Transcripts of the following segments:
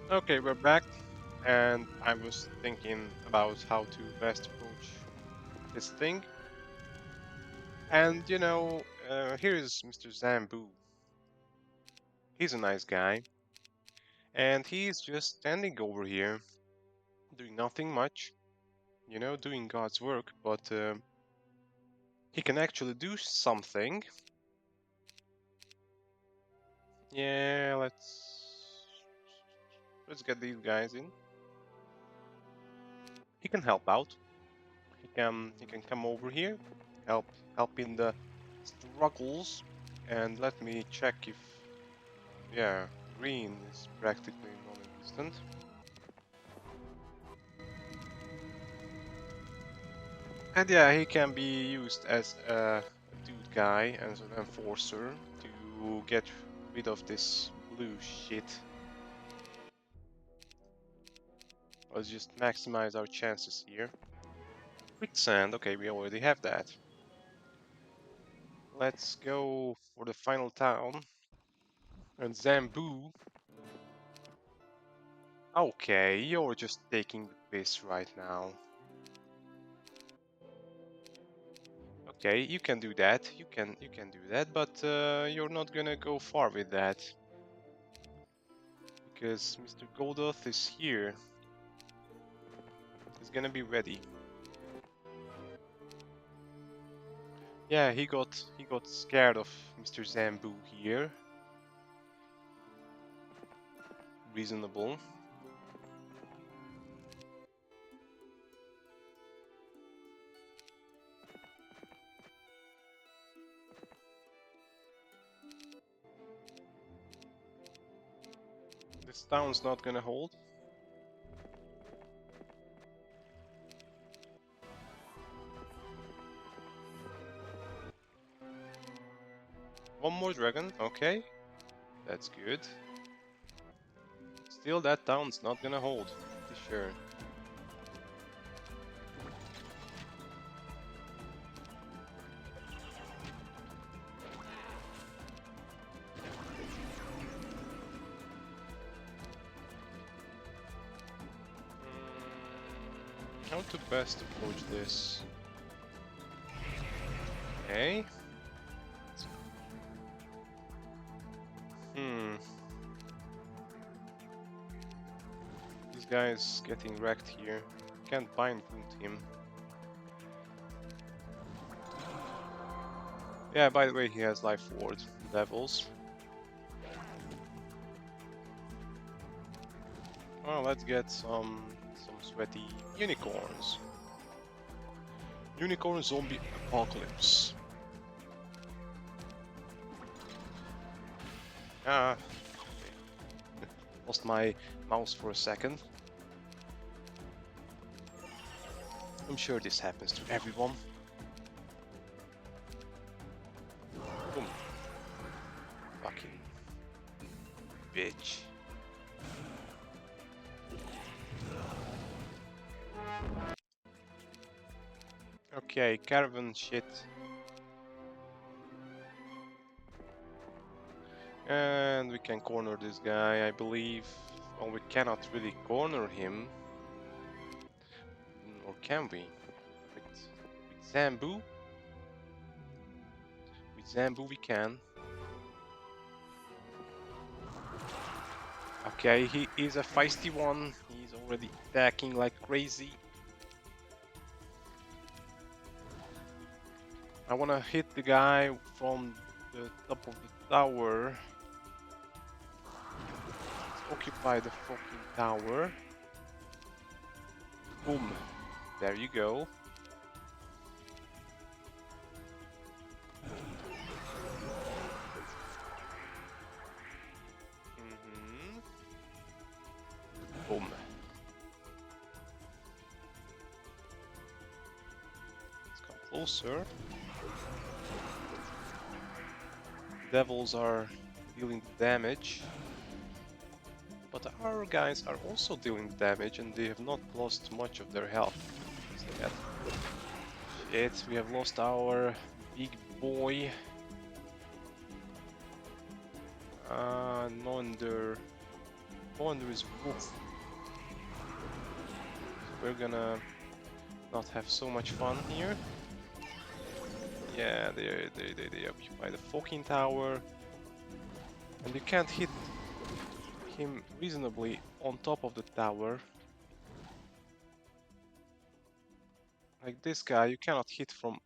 Okay, we're back, and I was thinking about how to best approach this thing. And here is Mr. Zambu. He's a nice guy, and he's just standing over here, doing nothing much, doing God's work, but he can actually do something. Yeah, let's get these guys in. He can help out. He can come over here, help help in the struggles, and let me check if yeah, green is practically non-existent. And yeah, he can be used as a dude guy, as an enforcer to get rid of this blue shit. Let's just maximize our chances here. Quicksand, okay, we already have that. Let's go for the final town. And Zambu. Okay, you're just taking the piss right now. Okay, you can do that. You can do that, but you're not gonna go far with that because Mr. Goldoth is here. He's gonna be ready. Yeah, he got scared of Mr. Zambu here. Reasonable. This town's not gonna hold. One more dragon, okay, that's good. Still, that town's not gonna hold, pretty sure. How to best approach this? Okay. Hmm. This guy's getting wrecked here. Can't bind wound him. Yeah, by the way, he has life ward levels. Well, let's get some sweaty unicorns. Unicorn zombie apocalypse. Ah, okay. Lost my mouse for a second. I'm sure this happens to everyone. Boom. Fucking bitch. Okay, caravan shit. And we can corner this guy, I believe. Well, we cannot really corner him. Or can we? With Zambu? With Zambu we can. Okay, he is a feisty one. He's already attacking like crazy. I wanna hit the guy from the top of the tower. Let's occupy the fucking tower. Boom. There you go. Mm-hmm. Boom. Let's come closer. Devils are dealing damage. But our guys are also dealing damage and they have not lost much of their health. Shit, we have lost our big boy. Nonder. Oh, and there is wolf. We're gonna not have so much fun here. Yeah, they occupy the fucking tower. And you can't hit him reasonably on top of the tower. Like this guy, you cannot hit from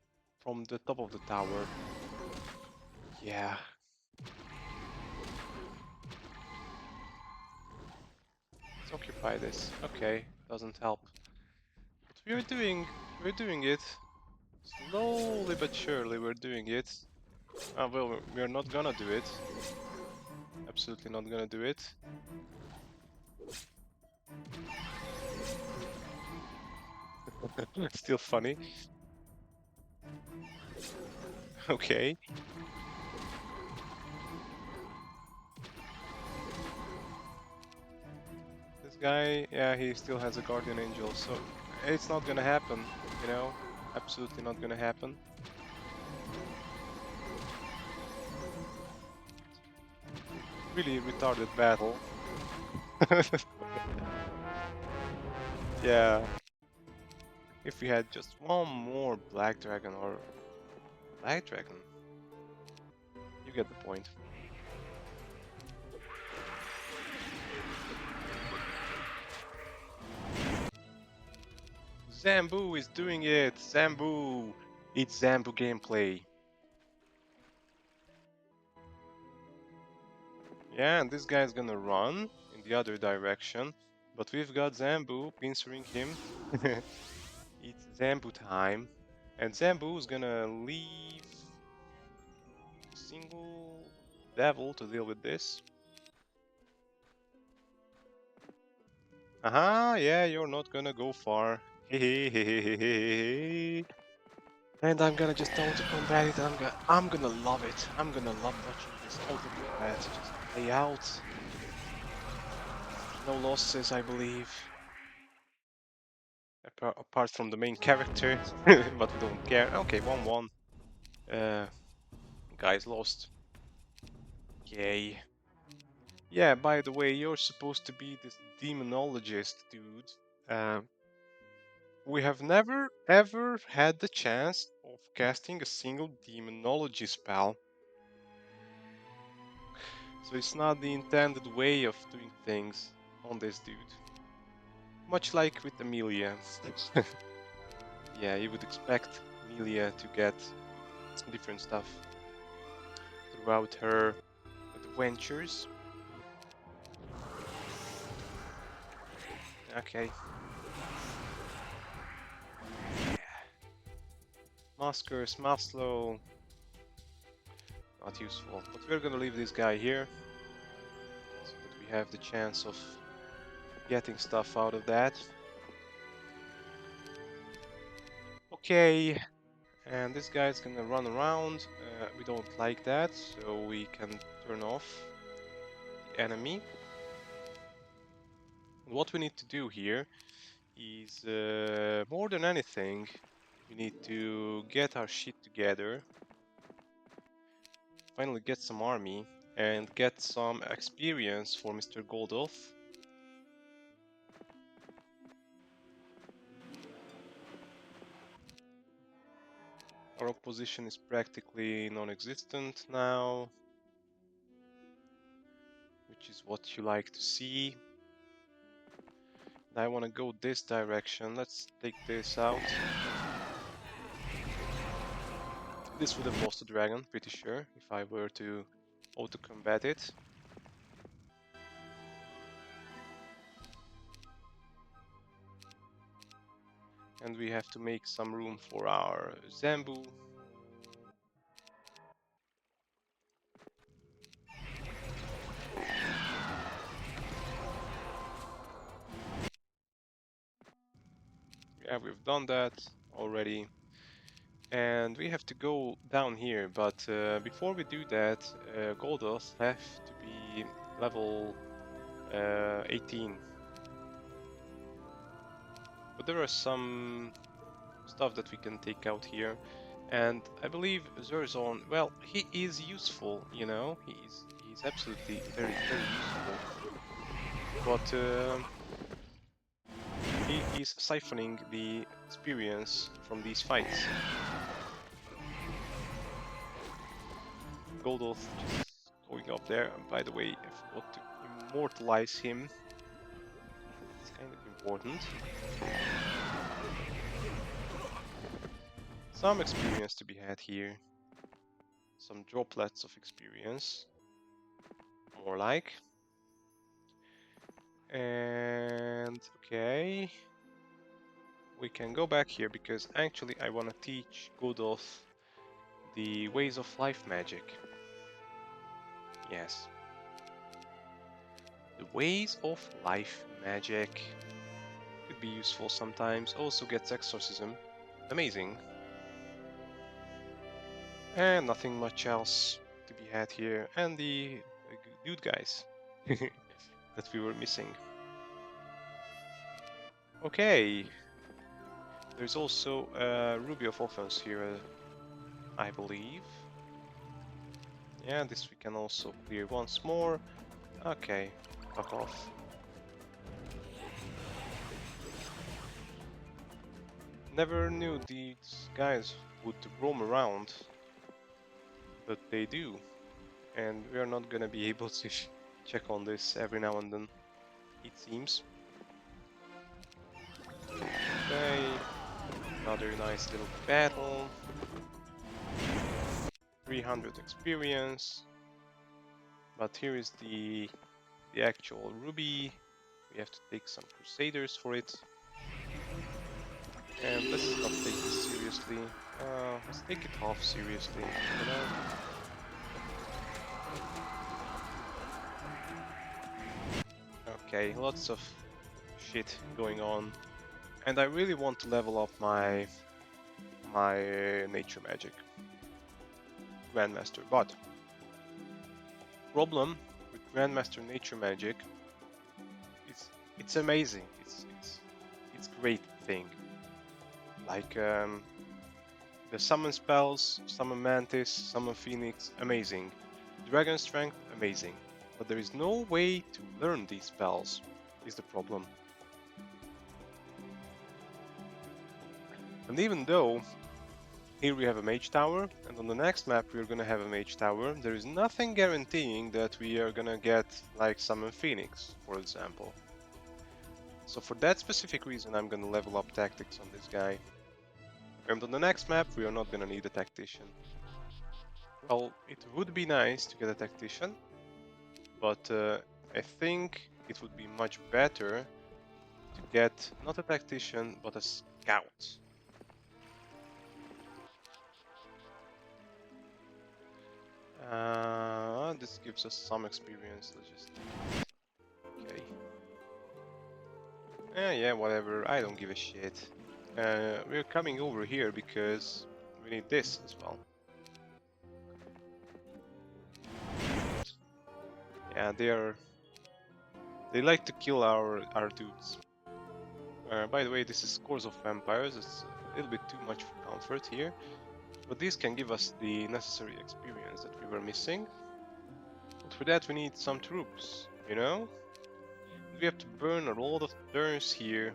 the top of the tower. Yeah. Let's occupy this. Okay, doesn't help. But we're doing it. Slowly but surely we're doing it. Well, we're not gonna do it. Absolutely not gonna do it. Still funny. Okay. This guy, yeah, he still has a guardian angel, so it's not gonna happen, you know? Absolutely not gonna happen. Really retarded battle. Yeah. If we had just one more black dragon or black dragon, you get the point. Zambu is doing it! Zambu! It's Zambu gameplay. Yeah, and this guy's gonna run in the other direction, but we've got Zambu pincering him. It's Zambu time, and Zambu is gonna leave a single devil to deal with this. Aha, yeah, you're not gonna go far. Hehehehehe. And I'm gonna just auto combat it. I'm gonna love it. I'm gonna love watching this auto combat just play out. No losses, I believe. Apart from the main character, but we don't care. Okay, 1-1. Uh, guys lost. Yay. Yeah, by the way, you're supposed to be this demonologist, dude. Uh, we have never ever had the chance of casting a single demonology spell. So it's not the intended way of doing things on this dude. Much like with Amelia. Yeah, you would expect Amelia to get different stuff throughout her adventures. Okay. Yeah. Maskers, Maslow. Not useful. But we're gonna leave this guy here so that we have the chance of getting stuff out of that. Okay. And this guy's gonna run around. We don't like that, so we can turn off the enemy. And what we need to do here is, more than anything, we need to get our shit together, finally get some army, and get some experience for Mr. Goldolf. Our opposition is practically non-existent now, which is what you like to see. I want to go this direction. Let's take this out. This would have lost a dragon, pretty sure, if I were to auto-combat it. And we have to make some room for our Zambu. Yeah, we've done that already. And we have to go down here, but before we do that, Goldos have to be level 18. But there are some stuff that we can take out here. And I believe Zerzon, well, he is useful, you know? He's absolutely very, very useful. but he is siphoning the experience from these fights. Goldoth just going up there. And by the way, I forgot to immortalize him. It's kind of important. Some experience to be had here. Some droplets of experience. More like. And okay. We can go back here because actually I want to teach Goldoth the ways of life magic. Yes. The ways of life magic could be useful sometimes. Also gets exorcism. Amazing. And nothing much else to be had here. And the dude guys that we were missing. Okay. There's also Ruby of Offense here, I believe. Yeah, this we can also clear once more. Okay, fuck off. Never knew these guys would roam around, but they do. And we are not gonna be able to check on this every now and then, it seems. Okay, another nice little battle. 300 experience. But here is the actual ruby. We have to take some crusaders for it. And let's not take this seriously. Let's take it half seriously, you know? Okay, lots of shit going on. And I really want to level up my nature magic. Grandmaster, but problem with Grandmaster nature magic is it's amazing. It's great thing. Like the summon spells, summon mantis, summon phoenix, amazing. Dragon strength, amazing. But there is no way to learn these spells, is the problem. And even though here we have a mage tower, and on the next map we are gonna have a mage tower, there is nothing guaranteeing that we are gonna get like summon phoenix, for example. So for that specific reason I'm gonna level up tactics on this guy. And on the next map we are not gonna need a tactician. Well, it would be nice to get a tactician, but I think it would be much better to get not a tactician but a scout. This gives us some experience. Let's just okay. Yeah, whatever. I don't give a shit. We're coming over here because we need this as well. Yeah, they like to kill our dudes. By the way, this is Scores of Vampires. It's a little bit too much for comfort here, but these can give us the necessary experience that we were missing. But for that we need some troops, you know? We have to burn a lot of turns here.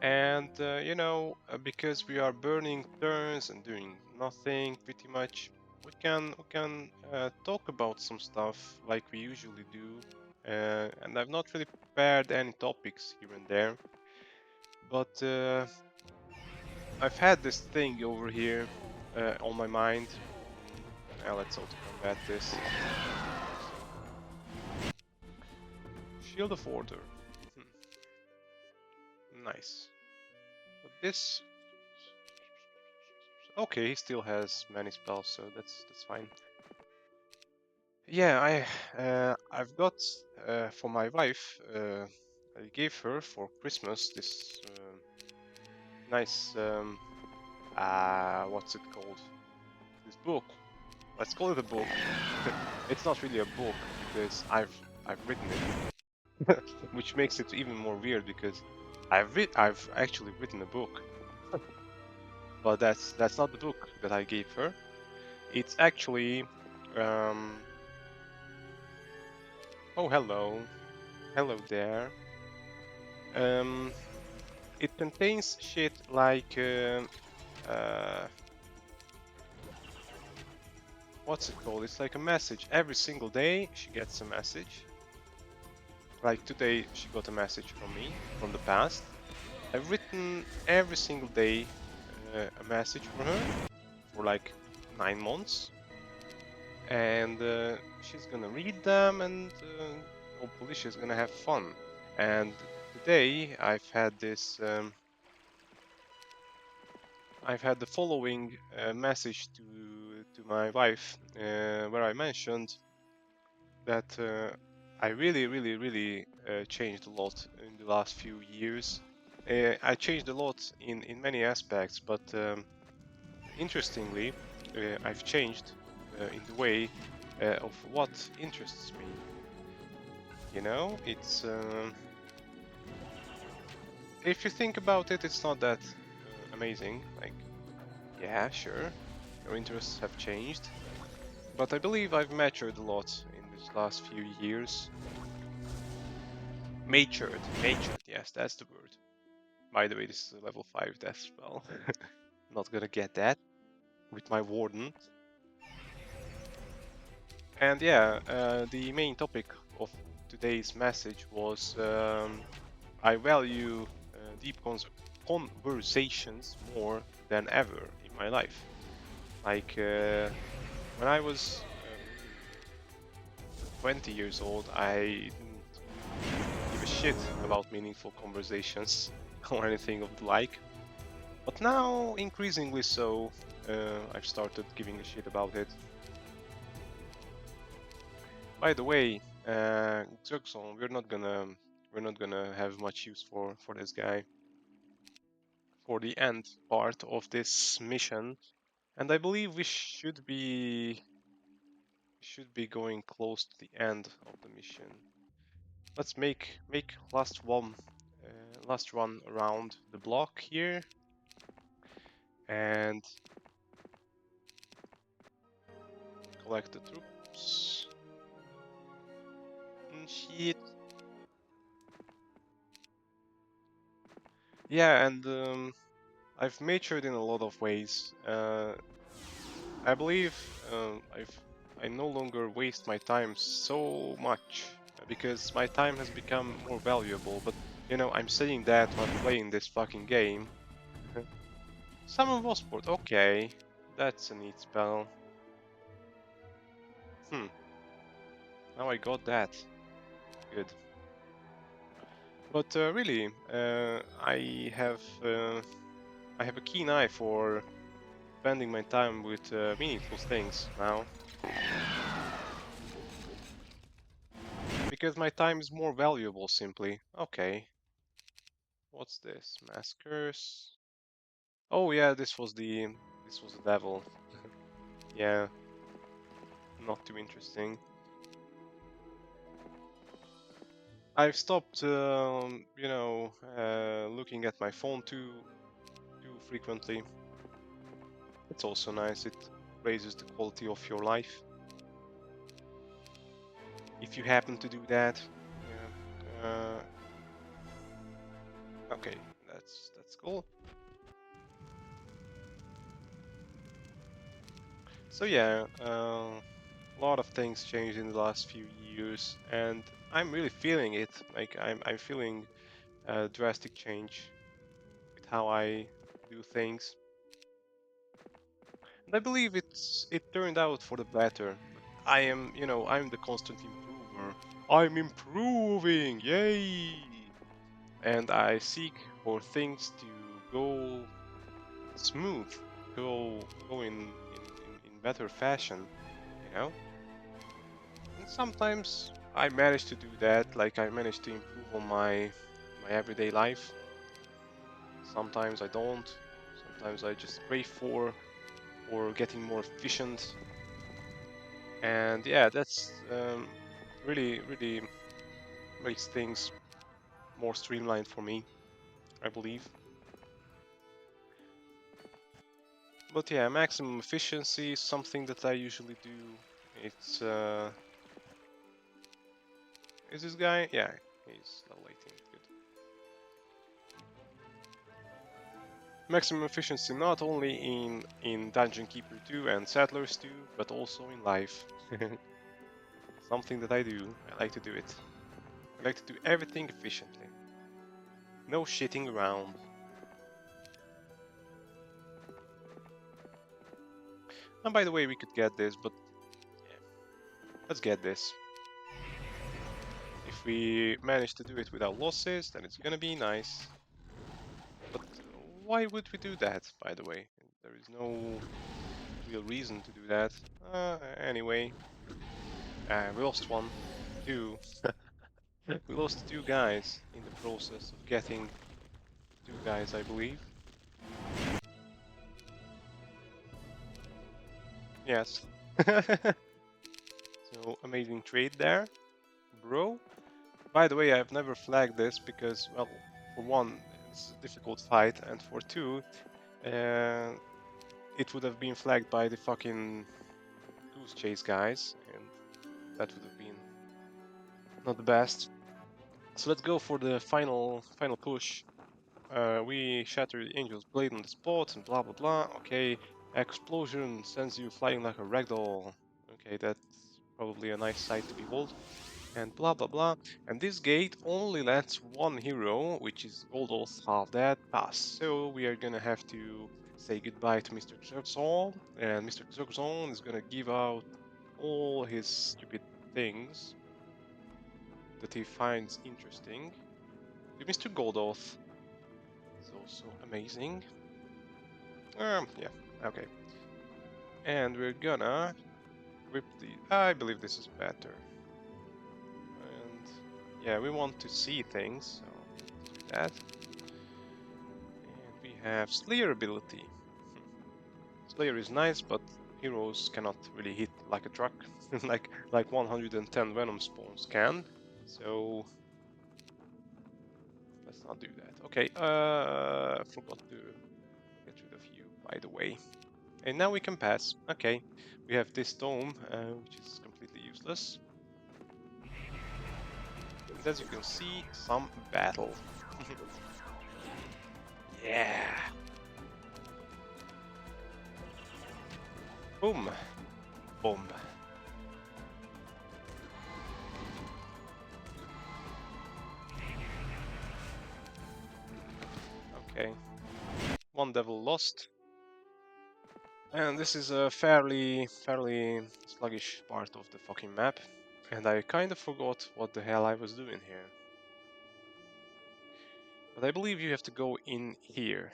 And you know, because we are burning turns and doing nothing pretty much, we can talk about some stuff like we usually do. And I've not really prepared any topics here and there, but I've had this thing over here on my mind. Now let's auto combat this. Shield of Order. Nice. But this. Okay, he still has many spells, so that's fine. Yeah, I've got for my wife. I gave her for Christmas this nice what's it called? This book. Let's call it a book. It's not really a book because I've written it, which makes it even more weird because I've actually written a book, but that's not the book that I gave her. It's actually Oh, hello. Hello there. Um, it contains shit like what's it called? It's like a message. Every single day she gets a message. Like today she got a message from me from the past. I've written every single day a message for her for like 9 months, and she's gonna read them, and hopefully she's gonna have fun. And today I've had the following message to my wife, where I mentioned that I really changed a lot in the last few years. I changed a lot in many aspects, but interestingly, I've changed in the way of what interests me. You know, it's if you think about it, it's not that amazing. Like, yeah, sure, your interests have changed, but I believe I've matured a lot in these last few years. Matured, yes, that's the word. By the way, this is a level 5 death spell. Not gonna get that with my warden. And yeah, the main topic of today's message was I value deep conversations more than ever in my life. Like when I was 20 years old, I didn't give a shit about meaningful conversations or anything of the like. But now, increasingly so, I've started giving a shit about it. By the way, Xuxon, we're not gonna have much use for this guy for the end part of this mission, and I believe we should be going close to the end of the mission. Let's make last run around the block here, and collect the troops. Shit. Yeah, and I've matured in a lot of ways. I believe I no longer waste my time so much because my time has become more valuable. But you know, I'm saying that while playing this fucking game. Summon Wallsport, okay, that's a neat spell. Hmm, now I got that. Good. But really, I have a keen eye for spending my time with meaningful things now. Because my time is more valuable, simply. Okay. What's this? Mass curse. Oh yeah, this was the devil. Yeah, not too interesting. I've stopped, looking at my phone too frequently. It's also nice. It raises the quality of your life. If you happen to do that, yeah. Okay, that's cool. So yeah, a lot of things changed in the last few years, and I'm really feeling it. Like I'm feeling a drastic change with how I do things. And I believe it turned out for the better. But I'm the constant improver. I'm improving, yay! And I seek for things to go smooth, go in better fashion, you know? And sometimes I manage to do that, like I manage to improve on my everyday life. Sometimes I don't. Sometimes I just crave for getting more efficient. And yeah, that's really makes things more streamlined for me, I believe. But yeah, maximum efficiency is something that I usually do. It's Is this guy? Yeah, he's level 18. Good. Maximum efficiency not only in Dungeon Keeper 2 and Settlers 2, but also in life. Something that I do. I like to do it. I like to do everything efficiently. No shitting around. And by the way, we could get this, but yeah, let's get this. If we manage to do it without losses, then it's gonna be nice. But why would we do that, by the way? There is no real reason to do that. Anyway, we lost one, two. We lost two guys in the process of getting two guys, I believe. Yes. So amazing trade there, bro. By the way, I've never flagged this because, well, for one, it's a difficult fight, and for two, uh, it would have been flagged by the fucking goose chase guys, and that would have been not the best. So let's go for the final push. We shatter the Angel's blade on the spot and blah blah blah. Okay, explosion sends you flying like a ragdoll. Okay, that's probably a nice sight to behold. And blah blah blah. And this gate only lets one hero, which is Goldol's half dead, pass. So we are gonna have to say goodbye to Mr. Xerxon, and Mr. Xerxon is gonna give out all his stupid things that he finds interesting to Mr. Goldoth. It's also amazing. Yeah, okay. And we're gonna rip the... I believe this is better. And yeah, we want to see things, so let's do that. And we have Slayer ability. Slayer is nice, but heroes cannot really hit like a truck, like 110 Venom spawns can. So let's not do that. Okay, forgot to get rid of you, by the way. And now we can pass. Okay, we have this dome, which is completely useless. And as you can see, some battle. Yeah. Boom. Boom. Okay. One devil lost. And this is a fairly sluggish part of the fucking map. And I kind of forgot what the hell I was doing here. But I believe you have to go in here.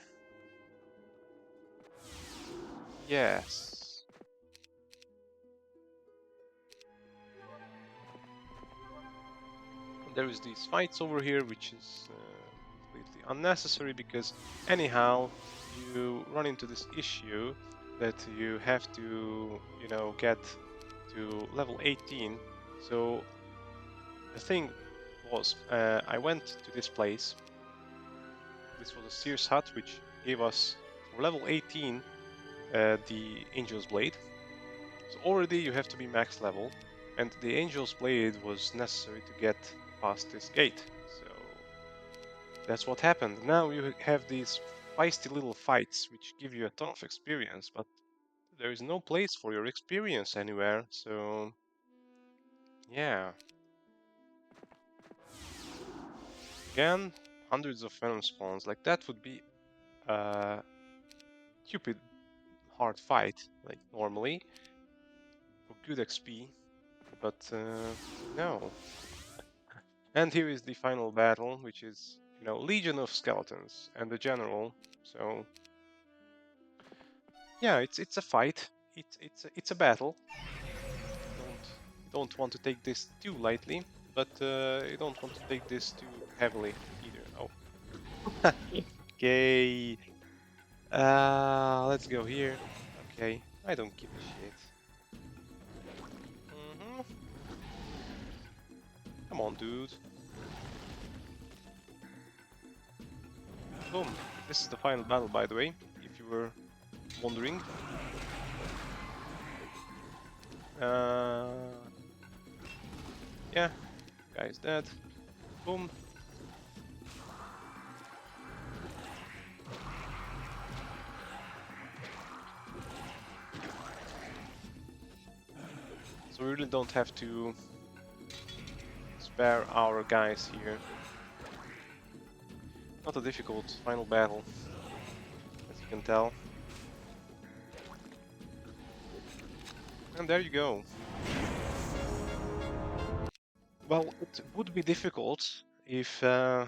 Yes. There is these fights over here, which is completely unnecessary because anyhow you run into this issue that you have to, you know, get to level 18. So the thing was, I went to this place. This was a Sears hut, which gave us for level 18 the Angel's Blade. So already you have to be max level, and the Angel's Blade was necessary to get past this gate. So that's what happened. Now you have these feisty little fights which give you a ton of experience, but there is no place for your experience anywhere, so yeah. Again, hundreds of Venom spawns, like that would be a stupid hard fight, like normally, for good XP, but no. And here is the final battle, which is, you know, Legion of Skeletons and the General. So yeah, it's a fight. It's a battle. Don't want to take this too lightly, but you don't want to take this too heavily either. Oh, okay. Let's go here. Okay, I don't give a shit. Come on, dude. Boom. This is the final battle, by the way, if you were wondering. Yeah, Guy's dead. Boom. So we really don't have to spare our guys here. Not a difficult final battle, as you can tell. And there you go. Well, it would be difficult if I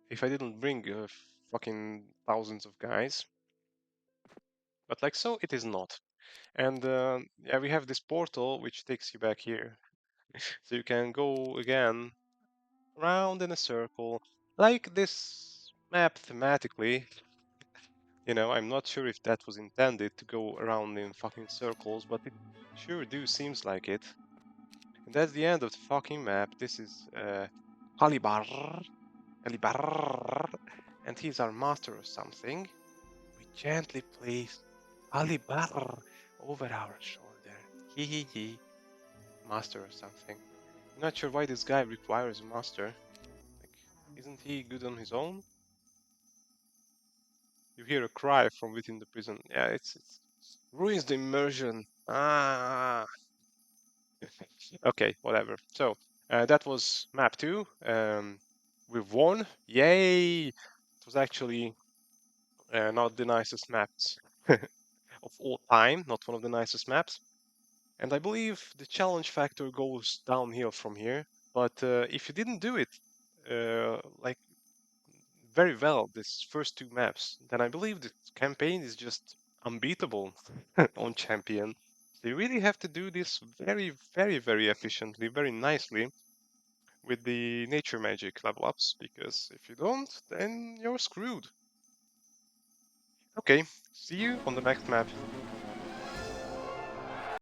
didn't bring fucking thousands of guys. But like so, it is not. And yeah, we have this portal which takes you back here. So you can go again round in a circle, like this map thematically. I'm not sure if that was intended to go around in fucking circles, but it sure do seems like it. And that's the end of the fucking map. This is Halibar. Halibar. And he's our master or something. We gently place Halibar over our shoulder. Hee hee hee. Master or something. I'm not sure why this guy requires a master. Like, isn't he good on his own? You hear a cry from within the prison. Yeah, it's ruins the immersion. Ah. Okay, whatever. So that was map 2. We've won. Yay! It was actually not the nicest maps of all time. Not one of the nicest maps. And I believe the challenge factor goes downhill from here. But if you didn't do it like very well, these first 2 maps, then I believe the campaign is just unbeatable on Champion. So you really have to do this very, very, very efficiently, very nicely with the nature magic level ups, because if you don't, then you're screwed. Okay, see you on the next map.